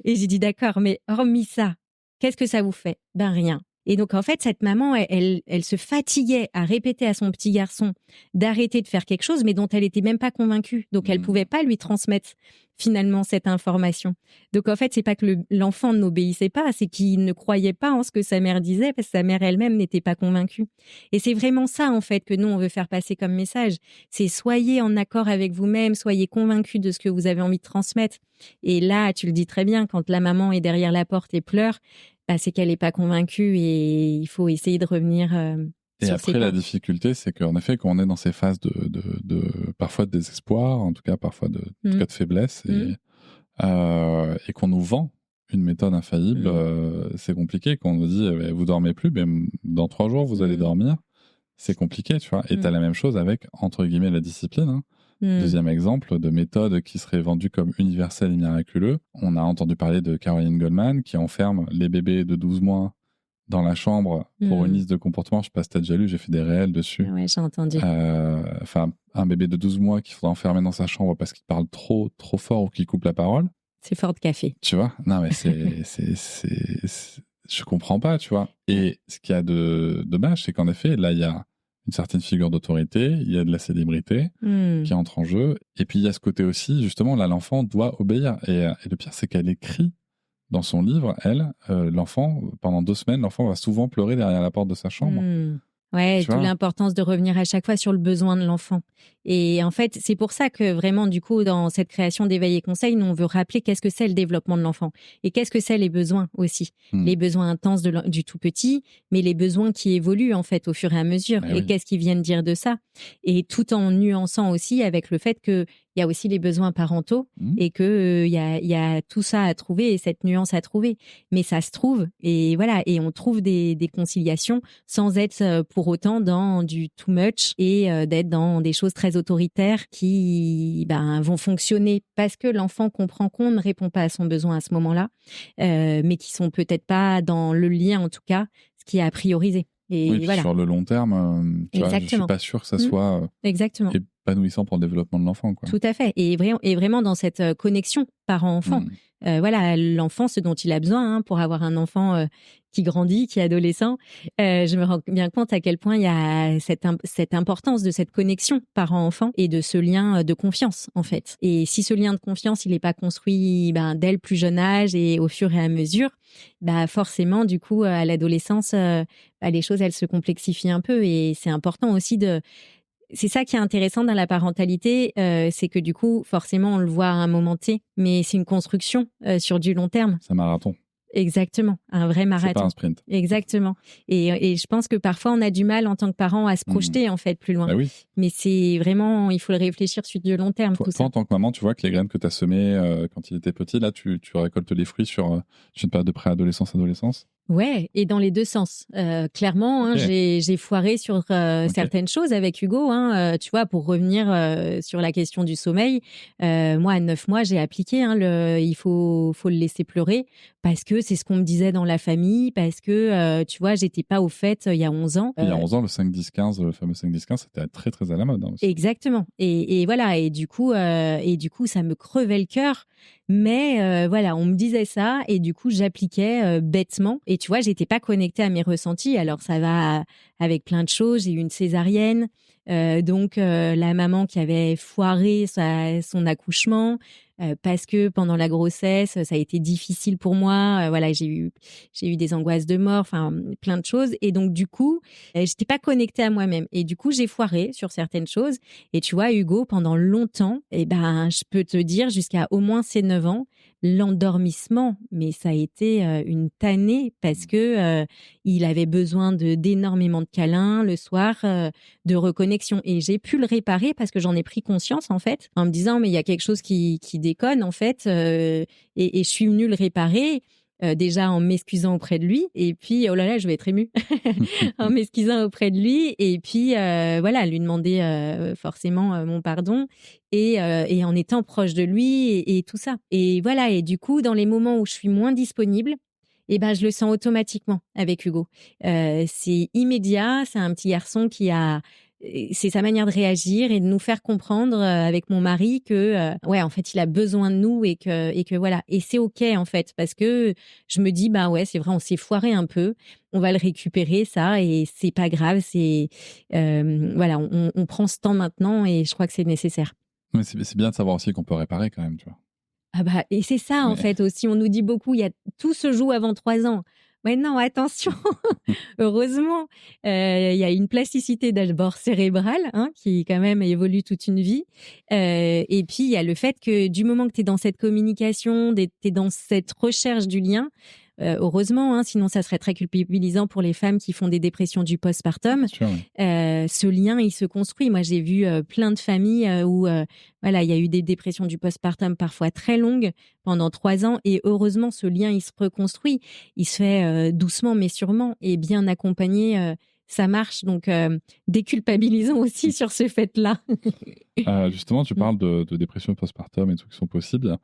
Et j'ai dit d'accord, mais hormis ça, qu'est-ce que ça vous fait? Rien. Et donc, en fait, cette maman, elle se fatiguait à répéter à son petit garçon d'arrêter de faire quelque chose, mais dont elle n'était même pas convaincue. Donc, elle ne pouvait pas lui transmettre finalement cette information. Donc, en fait, c'est pas que l'enfant n'obéissait pas, c'est qu'il ne croyait pas en ce que sa mère disait, parce que sa mère elle-même n'était pas convaincue. Et c'est vraiment ça, en fait, que nous, on veut faire passer comme message. C'est soyez en accord avec vous-même, soyez convaincus de ce que vous avez envie de transmettre. Et là, tu le dis très bien, quand la maman est derrière la porte et pleure, c'est qu'elle n'est pas convaincue et il faut essayer de revenir et après, la difficulté, c'est qu'en effet, quand on est dans ces phases de parfois de désespoir, en tout cas parfois de faiblesse, et qu'on nous vend une méthode infaillible, c'est compliqué. Quand on nous dit vous dormez plus, dans 3 jours vous allez dormir, c'est compliqué, tu vois. Et t'as la même chose avec, entre guillemets, la discipline. Deuxième exemple de méthode qui serait vendue comme universelle et miraculeuse. On a entendu parler de Caroline Goldman qui enferme les bébés de 12 mois dans la chambre pour une liste de comportements. Je sais pas si t'as déjà lu, j'ai fait des réels dessus. Ouais, j'ai entendu. Un bébé de 12 mois qu'il faudra enfermer dans sa chambre parce qu'il parle trop fort ou qu'il coupe la parole. C'est fort de café. Tu vois? Non, mais je comprends pas, tu vois. Et ce qu'il y a de dommage, c'est qu'en effet, là, il y a une certaine figure d'autorité, il y a de la célébrité qui entre en jeu. Et puis, il y a ce côté aussi, justement, là, l'enfant doit obéir. Et le pire, c'est qu'elle écrit dans son livre, l'enfant, pendant 2 semaines, l'enfant va souvent pleurer derrière la porte de sa chambre. Ouais, d'où l'importance de revenir à chaque fois sur le besoin de l'enfant. Et en fait, c'est pour ça que vraiment, du coup, dans cette création d'Éveil et Conseil, nous, on veut rappeler qu'est-ce que c'est le développement de l'enfant et qu'est-ce que c'est les besoins aussi. Les besoins intenses du tout petit, mais les besoins qui évoluent, en fait, au fur et à mesure. Et qu'est-ce qu'ils viennent dire de ça? Et tout en nuançant aussi avec le fait qu'il il y a aussi les besoins parentaux Mmh. et que il y a tout ça à trouver et cette nuance à trouver. Mais ça se trouve et voilà, et on trouve des conciliations sans être pour autant dans du too much et d'être dans des choses très autoritaires qui vont fonctionner parce que l'enfant comprend qu'on ne répond pas à son besoin à ce moment-là, mais qui sont peut-être pas dans le lien en tout cas, ce qui est à prioriser. Et Oui, puis voilà. sur le long terme, tu vois, je suis Exactement. pas sûr que ça soit Exactement. épanouissant pour le développement de l'enfant, quoi. Tout à fait. Et vraiment dans cette connexion parent-enfant. Voilà, l'enfant, ce dont il a besoin pour avoir un enfant qui grandit, qui est adolescent. Je me rends bien compte à quel point il y a cette importance de cette connexion parent-enfant et de ce lien de confiance, en fait. Et si ce lien de confiance, il n'est pas construit dès le plus jeune âge et au fur et à mesure, forcément, du coup, à l'adolescence, les choses, elles se complexifient un peu. Et c'est important aussi c'est ça qui est intéressant dans la parentalité, c'est que du coup, forcément, on le voit à un moment T, mais c'est une construction sur du long terme. C'est un marathon. Exactement, un vrai marathon. C'est pas un sprint. Exactement. Et je pense que parfois, on a du mal en tant que parent à se projeter en fait plus loin. Bah oui. Mais c'est vraiment, il faut le réfléchir sur du long terme. Toi, en tant que maman, tu vois que les graines que tu as semées quand il était petit, là, tu récoltes les fruits sur une période de préadolescence, adolescence. Ouais, et dans les deux sens. Clairement, Okay. j'ai foiré sur certaines choses avec Hugo. Tu vois, pour revenir sur la question du sommeil, moi, à 9 mois, j'ai appliqué il faut le laisser pleurer parce que c'est ce qu'on me disait dans la famille, parce que, tu vois, j'étais pas au fait il y a 11 ans. Il y a 11 ans, le 5-10-15, le fameux 5-10-15, c'était très, très à la mode. Aussi. Exactement. Et voilà, et du coup, ça me crevait le cœur. Mais voilà, on me disait ça et du coup, j'appliquais bêtement. Et tu vois, j'étais pas connectée à mes ressentis. Alors, ça va avec plein de choses. J'ai eu une césarienne. Donc, la maman qui avait foiré son accouchement parce que pendant la grossesse, ça a été difficile pour moi. Voilà, j'ai eu des angoisses de mort, enfin, plein de choses. Et donc, du coup, j'étais pas connectée à moi-même. Et du coup, j'ai foiré sur certaines choses. Et tu vois, Hugo, pendant longtemps, je peux te dire, jusqu'à au moins ses 9 ans, l'endormissement, mais ça a été une tannée parce que il avait besoin d'énormément de câlins le soir, de reconnexion. Et j'ai pu le réparer parce que j'en ai pris conscience, en fait, en me disant, mais il y a quelque chose qui déconne, en fait, et je suis venue le réparer. Déjà en m'excusant auprès de lui et puis oh là là je vais être émue en m'excusant auprès de lui et puis voilà lui demander forcément mon pardon et en étant proche de lui et tout ça et voilà et du coup dans les moments où je suis moins disponible je le sens automatiquement avec Hugo. C'est immédiat, c'est un petit garçon c'est sa manière de réagir et de nous faire comprendre avec mon mari que en fait il a besoin de nous et que voilà et c'est ok en fait parce que je me dis c'est vrai on s'est foiré un peu, on va le récupérer ça et c'est pas grave, c'est voilà on prend ce temps maintenant et je crois que c'est nécessaire. Mais c'est bien de savoir aussi qu'on peut réparer quand même, tu vois. Et c'est ça en fait aussi, on nous dit beaucoup, tout se joue avant 3 ans. Mais non, attention, heureusement, il y a une plasticité d'abord cérébrale qui quand même évolue toute une vie. Et puis, il y a le fait que du moment que tu es dans cette communication, tu es dans cette recherche du lien, heureusement, sinon ça serait très culpabilisant pour les femmes qui font des dépressions du postpartum. Sûr, oui. Ce lien, il se construit. Moi, j'ai vu plein de familles où il y a eu des dépressions du postpartum parfois très longues pendant 3 ans. Et heureusement, ce lien, il se reconstruit. Il se fait doucement, mais sûrement, et bien accompagné. Ça marche. Donc, déculpabilisons aussi sur ce fait-là. Justement, tu parles de dépression postpartum et tout qui sont possibles.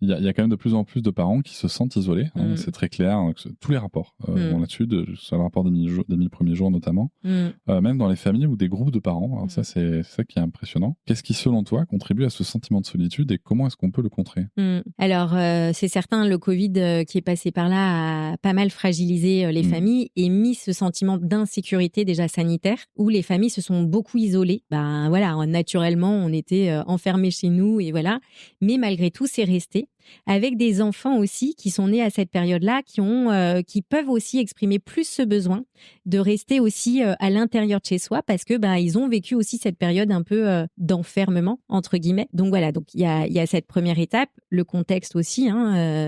Il y a quand même de plus en plus de parents qui se sentent isolés. C'est très clair. Tous les rapports vont là-dessus, sur le rapport des 1000 premiers jours notamment. Même dans les familles ou des groupes de parents. Alors ça, c'est ça qui est impressionnant. Qu'est-ce qui, selon toi, contribue à ce sentiment de solitude et comment est-ce qu'on peut le contrer ? Alors, c'est certain, le Covid qui est passé par là a pas mal fragilisé les familles et mis ce sentiment d'insécurité déjà sanitaire où les familles se sont beaucoup isolées. Voilà, naturellement, on était enfermés chez nous et voilà. Mais malgré tout, c'est resté. Avec des enfants aussi qui sont nés à cette période-là, qui peuvent aussi exprimer plus ce besoin de rester aussi à l'intérieur de chez soi parce que ils ont vécu aussi cette période un peu d'enfermement entre guillemets. Donc voilà, donc il y a cette première étape, le contexte aussi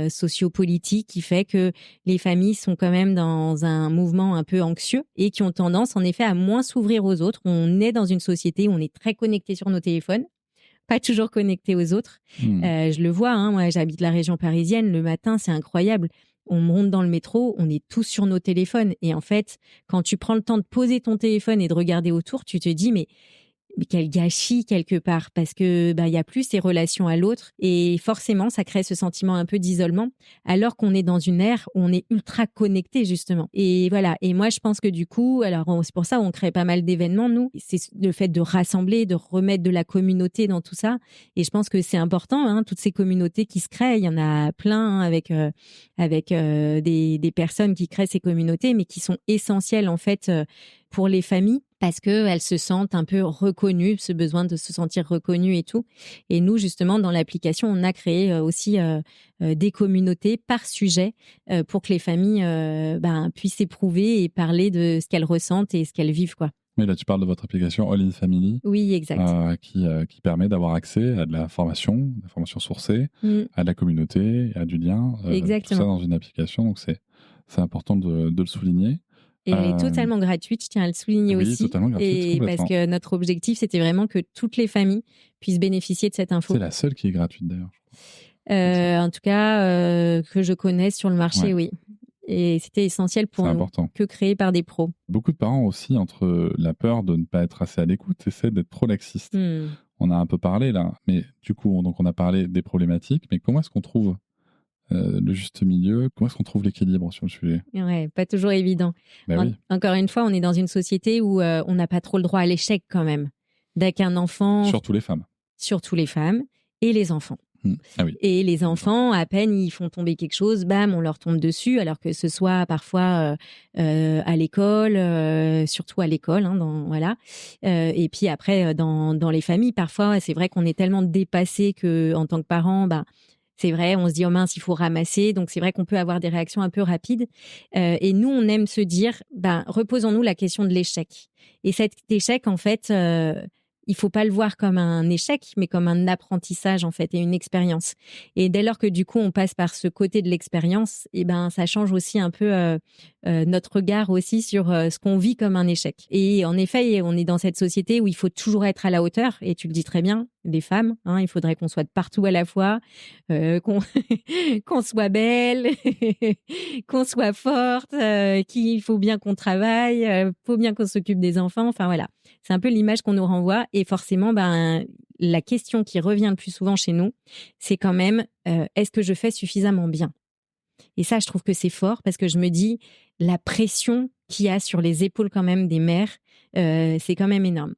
sociopolitique qui fait que les familles sont quand même dans un mouvement un peu anxieux et qui ont tendance en effet à moins s'ouvrir aux autres. On est dans une société où on est très connecté sur nos téléphones. pas toujours connectés aux autres. Je le vois, hein, moi j'habite la région parisienne, le matin c'est incroyable. On monte dans le métro, on est tous sur nos téléphones. Et en fait, quand tu prends le temps de poser ton téléphone et de regarder autour, tu te dis, mais quel gâchis quelque part, parce que il y a plus ces relations à l'autre et forcément ça crée ce sentiment un peu d'isolement alors qu'on est dans une ère où on est ultra connecté justement. Et voilà, et moi je pense que du coup, c'est pour ça on crée pas mal d'événements nous, c'est le fait de rassembler, de remettre de la communauté dans tout ça, et je pense que c'est important, hein, toutes ces communautés qui se créent, il y en a plein, hein, avec des personnes qui créent ces communautés mais qui sont essentielles en fait pour les familles, parce qu'elles se sentent un peu reconnues, ce besoin de se sentir reconnues et tout. Et nous, justement, dans l'application, on a créé aussi des communautés par sujet pour que les familles puissent éprouver et parler de ce qu'elles ressentent et ce qu'elles vivent, quoi. Mais là, tu parles de votre application All in Family. Oui, exact. Qui permet d'avoir accès à de la formation sourcée, à de la communauté, à du lien. Exactement. Tout ça dans une application. Donc, c'est important de le souligner. Et elle est totalement gratuite, je tiens à le souligner aussi. Totalement gratuite, et complètement. parce que notre objectif, c'était vraiment que toutes les familles puissent bénéficier de cette info. C'est la seule qui est gratuite d'ailleurs. En tout cas, que je connaisse sur le marché, oui. Et c'était essentiel pour nous, important. Que créé par des pros. Beaucoup de parents aussi, entre la peur de ne pas être assez à l'écoute, essaient d'être trop laxistes. On a un peu parlé là, mais du coup, donc on a parlé des problématiques, mais comment est-ce qu'on trouve le juste milieu? Comment est-ce qu'on trouve l'équilibre sur le sujet? Ouais, pas toujours évident. Oui. Encore une fois, on est dans une société où on n'a pas trop le droit à l'échec quand même. Dès qu'un enfant... Surtout les femmes. Surtout les femmes et les enfants. Ah oui. Et les enfants, à peine ils font tomber quelque chose, bam, on leur tombe dessus, alors que ce soit parfois à l'école, surtout à l'école, hein, voilà. Et puis après, dans les familles, parfois, c'est vrai qu'on est tellement dépassé que, en tant que parent, c'est vrai, on se dit, oh mince, il faut ramasser. Donc, c'est vrai qu'on peut avoir des réactions un peu rapides. Et nous, on aime se dire, reposons-nous la question de l'échec. Et cet échec, en fait, il faut pas le voir comme un échec, mais comme un apprentissage, en fait, et une expérience. Et dès lors que, du coup, on passe par ce côté de l'expérience, ça change aussi un peu notre regard aussi sur ce qu'on vit comme un échec. Et en effet, on est dans cette société où il faut toujours être à la hauteur, et tu le dis très bien, les femmes, hein, il faudrait qu'on soit de partout à la fois, qu'on soit belle, qu'on soit forte, qu'il faut bien qu'on travaille, faut bien qu'on s'occupe des enfants. Enfin voilà, c'est un peu l'image qu'on nous renvoie. Et forcément, la question qui revient le plus souvent chez nous, c'est quand même est-ce que je fais suffisamment bien? Et ça, je trouve que c'est fort, parce que je me dis, la pression qu'il y a sur les épaules quand même des mères, c'est quand même énorme.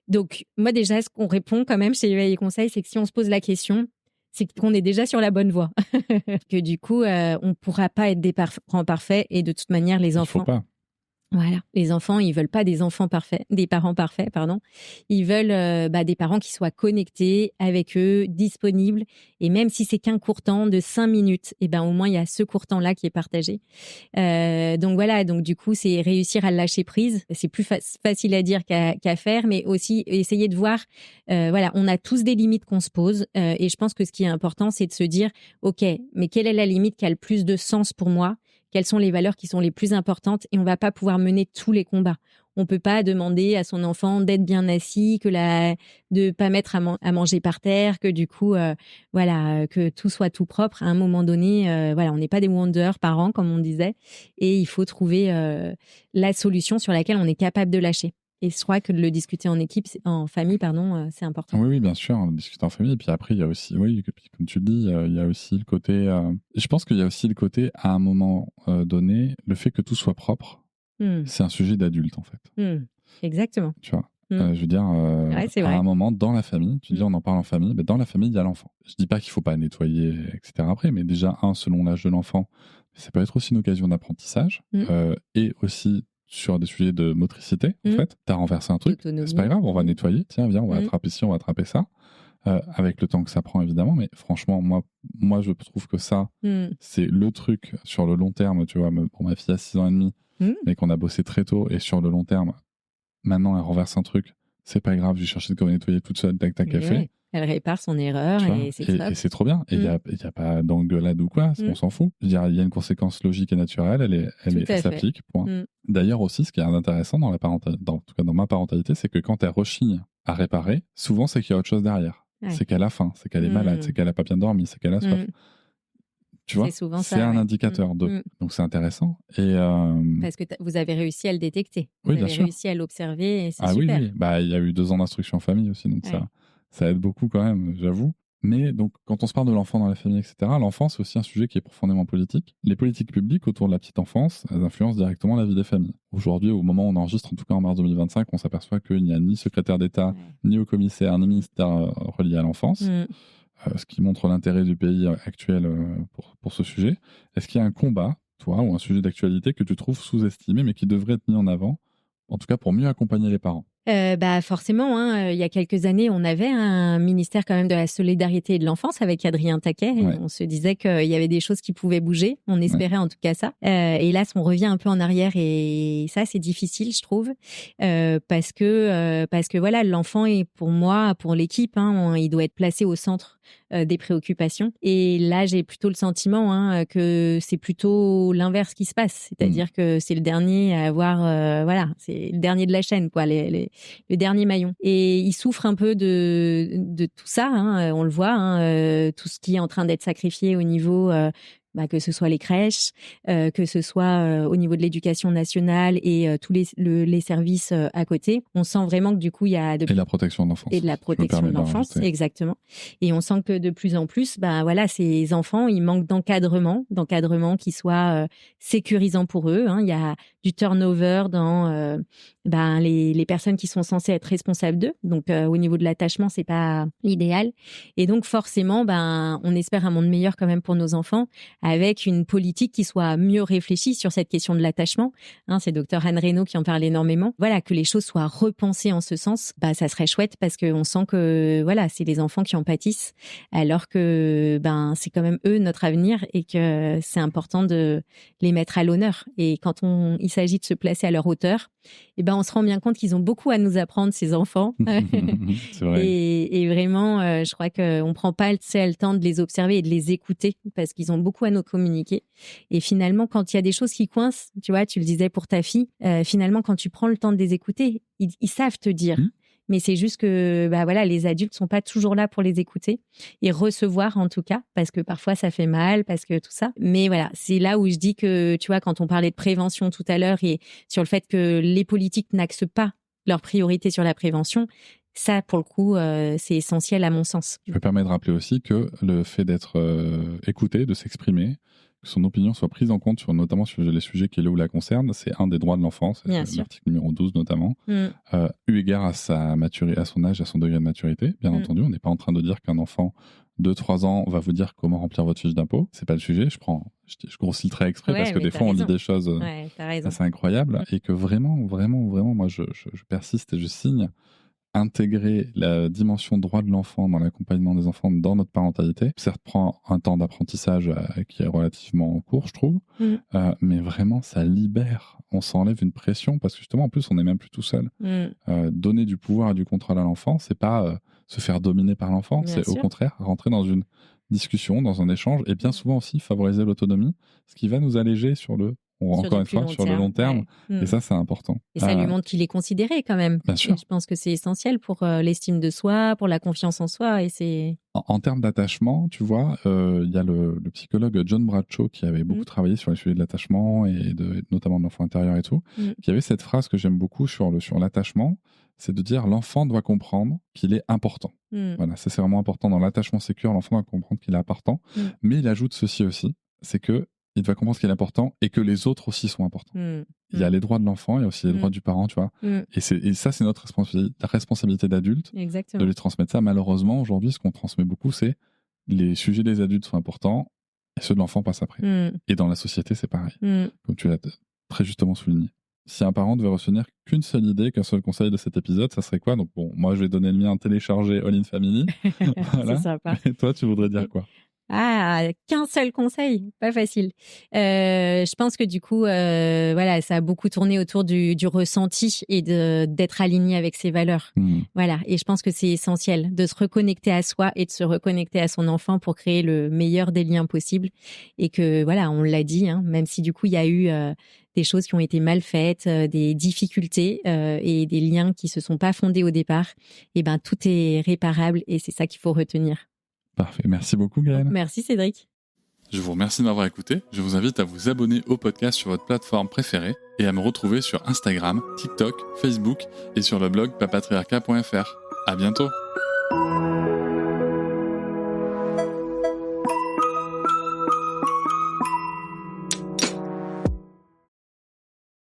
Donc, moi déjà, ce qu'on répond quand même chez Éveil et Conseil, c'est que si on se pose la question, c'est qu'on est déjà sur la bonne voie. Que du coup, on ne pourra pas être des parents parfaits, et de toute manière, les enfants... Il faut pas. Voilà, les enfants, ils veulent pas des parents parfaits, pardon. Ils veulent des parents qui soient connectés avec eux, disponibles, et même si c'est qu'un court temps de 5 minutes, au moins il y a ce court temps-là qui est partagé. Donc voilà, donc du coup, c'est réussir à lâcher prise. C'est plus facile à dire qu'à faire, mais aussi essayer de voir. On a tous des limites qu'on se pose, et je pense que ce qui est important, c'est de se dire, ok, mais quelle est la limite qui a le plus de sens pour moi? Quelles sont les valeurs qui sont les plus importantes? Et on va pas pouvoir mener tous les combats. On peut pas demander à son enfant d'être bien assis, de pas mettre à manger par terre, que du coup, que tout soit tout propre. À un moment donné, on n'est pas des Wonder parents, comme on disait, et il faut trouver la solution sur laquelle on est capable de lâcher. Et je crois que de le discuter en famille, c'est important. Oui, bien sûr, discuter en famille. Et puis après, il y a aussi, comme tu le dis, il y a aussi le côté... Je pense qu'il y a aussi le côté, à un moment donné, le fait que tout soit propre, c'est un sujet d'adulte, en fait. Exactement. Tu vois, je veux dire, à un moment, dans la famille, tu dis, on en parle en famille, mais dans la famille, il y a l'enfant. Je dis pas qu'il faut pas nettoyer, etc. après, mais déjà, selon l'âge de l'enfant, ça peut être aussi une occasion d'apprentissage, et aussi... sur des sujets de motricité, en fait. T'as renversé un truc, c'est pas grave, on va nettoyer. Tiens, viens, on va attraper ci, on va attraper ça. Avec le temps que ça prend, évidemment. Mais franchement, moi je trouve que ça, c'est le truc sur le long terme, tu vois, pour ma fille à 6 ans et demi, mais qu'on a bossé très tôt, et sur le long terme, maintenant, elle renverse un truc, c'est pas grave, je vais chercher de comment nettoyer toute seule, tac, tac, café. Elle répare son erreur, et c'est top. Et c'est trop bien. Et il n'y a pas d'engueulade ou quoi, on s'en fout. Je veux dire, il y a une conséquence logique et naturelle, elle s'applique. Point. D'ailleurs aussi, ce qui est intéressant en tout cas dans ma parentalité, c'est que quand elle rechigne à réparer, souvent c'est qu'il y a autre chose derrière. Ouais. c'est qu'elle a faim, c'est qu'elle est malade, c'est qu'elle a pas bien dormi, c'est qu'elle a soif. Tu vois, c'est souvent c'est ça, un ouais. indicateur d'eux. Donc c'est intéressant. Et Parce que vous avez réussi à le détecter. Vous oui, bien avez sûr. réussi à l'observer et c'est Ah oui, super. oui. Bah, il y a eu 2 ans d'instruction en famille aussi, donc Ouais. ça aide beaucoup quand même, j'avoue. Mais donc, quand on se parle de l'enfant dans la famille, etc., l'enfance, c'est aussi un sujet qui est profondément politique. Les politiques publiques autour de la petite enfance, elles influencent directement la vie des familles. Aujourd'hui, au moment où on enregistre, en tout cas en mars 2025, on s'aperçoit qu'il n'y a ni secrétaire d'État, ni haut commissaire, ni ministère relié à l'enfance, ce qui montre l'intérêt du pays actuel pour ce sujet. Est-ce qu'il y a un combat, toi, ou un sujet d'actualité que tu trouves sous-estimé, mais qui devrait être mis en avant, en tout cas pour mieux accompagner les parents? Forcément, hein, il y a quelques années, on avait un ministère quand même de la solidarité et de l'enfance avec Adrien Taquet. Et on se disait qu'il y avait des choses qui pouvaient bouger. On espérait en tout cas ça. Et là, on revient un peu en arrière et ça, c'est difficile, je trouve, parce que voilà, l'enfant est pour moi, pour l'équipe, hein, il doit être placé au centre des préoccupations. Et là, j'ai plutôt le sentiment que c'est plutôt l'inverse qui se passe. C'est-à-dire que c'est le dernier à avoir, voilà, c'est le dernier de la chaîne, quoi, le dernier maillon. Et il souffre un peu de tout ça, hein, on le voit, hein, tout ce qui est en train d'être sacrifié au niveau... que ce soit les crèches, que ce soit au niveau de l'éducation nationale et tous les services à côté. On sent vraiment que du coup, il y a... Et la protection de l'enfance. Et de la protection de l'enfance, exactement. Et on sent que de plus en plus, voilà, ces enfants, ils manquent d'encadrement qui soit sécurisant pour eux. Hein. Il y a du turnover dans les personnes qui sont censées être responsables d'eux. Donc, au niveau de l'attachement, c'est pas l'idéal. Et donc, forcément, on espère un monde meilleur quand même pour nos enfants, avec une politique qui soit mieux réfléchie sur cette question de l'attachement. Hein, c'est Dr Anne Reynaud qui en parle énormément. Voilà, que les choses soient repensées en ce sens. Ça serait chouette parce qu'on sent que voilà, c'est les enfants qui en pâtissent, alors que c'est quand même eux notre avenir et que c'est important de les mettre à l'honneur. Et quand il s'agit de se placer à leur hauteur, on se rend bien compte qu'ils ont beaucoup à nous apprendre, ces enfants. C'est vrai. Et vraiment, je crois qu'on prend pas le temps de les observer et de les écouter parce qu'ils ont beaucoup à nous communiquer. Et finalement, quand il y a des choses qui coincent, tu vois, tu le disais pour ta fille, finalement, quand tu prends le temps de les écouter, ils savent te dire. Mais c'est juste que les adultes sont pas toujours là pour les écouter et recevoir en tout cas, parce que parfois ça fait mal, parce que tout ça. Mais voilà, c'est là où je dis que, tu vois, quand on parlait de prévention tout à l'heure et sur le fait que les politiques n'axent pas leur priorité sur la prévention, ça, pour le coup, c'est essentiel à mon sens. Je me permets de rappeler aussi que le fait d'être écouté, de s'exprimer, que son opinion soit prise en compte, notamment sur les sujets qui la concernent, c'est un des droits de l'enfant, c'est l'article numéro 12 notamment, eu égard à sa maturité, à son âge, à son degré de maturité. Bien entendu, on n'est pas en train de dire qu'un enfant de 3 ans va vous dire comment remplir votre fiche d'impôt. C'est pas le sujet. Je grossis le trait exprès parce que des fois on lit des choses assez incroyables et que vraiment, moi je persiste et je signe. Intégrer la dimension droit de l'enfant dans l'accompagnement des enfants dans notre parentalité. Certes, prend un temps d'apprentissage qui est relativement court, je trouve, mais vraiment, ça libère. On s'enlève une pression parce que justement, en plus, on n'est même plus tout seul. Donner du pouvoir et du contrôle à l'enfant, c'est pas se faire dominer par l'enfant, c'est au contraire rentrer dans une discussion, dans un échange, et bien souvent aussi favoriser l'autonomie, ce qui va nous alléger sur le long terme. Et ça, c'est important. Et ça lui montre qu'il est considéré quand même. Bien sûr. Et je pense que c'est essentiel pour l'estime de soi, pour la confiance en soi. Et c'est... En termes d'attachement, tu vois, il y a le psychologue John Bradshaw qui avait beaucoup travaillé sur les sujets de l'attachement et notamment de l'enfant intérieur et tout, qui avait cette phrase que j'aime beaucoup sur l'attachement, c'est de dire l'enfant doit comprendre qu'il est important. Voilà, ça c'est vraiment important dans l'attachement sécure, l'enfant doit comprendre qu'il est important. Mais il ajoute ceci aussi, c'est que il doit comprendre ce qui est important et que les autres aussi sont importants. Il y a les droits de l'enfant, il y a aussi les droits du parent, tu vois. Et ça, c'est notre responsabilité d'adulte de les transmettre ça. Malheureusement, aujourd'hui, ce qu'on transmet beaucoup, c'est les sujets des adultes sont importants et ceux de l'enfant passent après. Et dans la société, c'est pareil. Comme tu l'as très justement souligné. Si un parent devait retenir qu'une seule idée, qu'un seul conseil de cet épisode, ça serait quoi? Donc bon, moi, je vais donner le mien, télécharger All in Family. Voilà. C'est sympa. Et toi, tu voudrais dire quoi? Qu'un seul conseil, pas facile. Je pense que du coup, ça a beaucoup tourné autour du ressenti et d'être aligné avec ses valeurs. Voilà, et je pense que c'est essentiel de se reconnecter à soi et de se reconnecter à son enfant pour créer le meilleur des liens possibles. Et que voilà, on l'a dit, hein, même si du coup il y a eu des choses qui ont été mal faites, des difficultés et des liens qui se sont pas fondés au départ, et ben tout est réparable et c'est ça qu'il faut retenir. Parfait. Merci beaucoup, Gaëlle. Merci Cédric. Je vous remercie de m'avoir écouté. Je vous invite à vous abonner au podcast sur votre plateforme préférée et à me retrouver sur Instagram, TikTok, Facebook et sur le blog papatriarca.fr. À bientôt.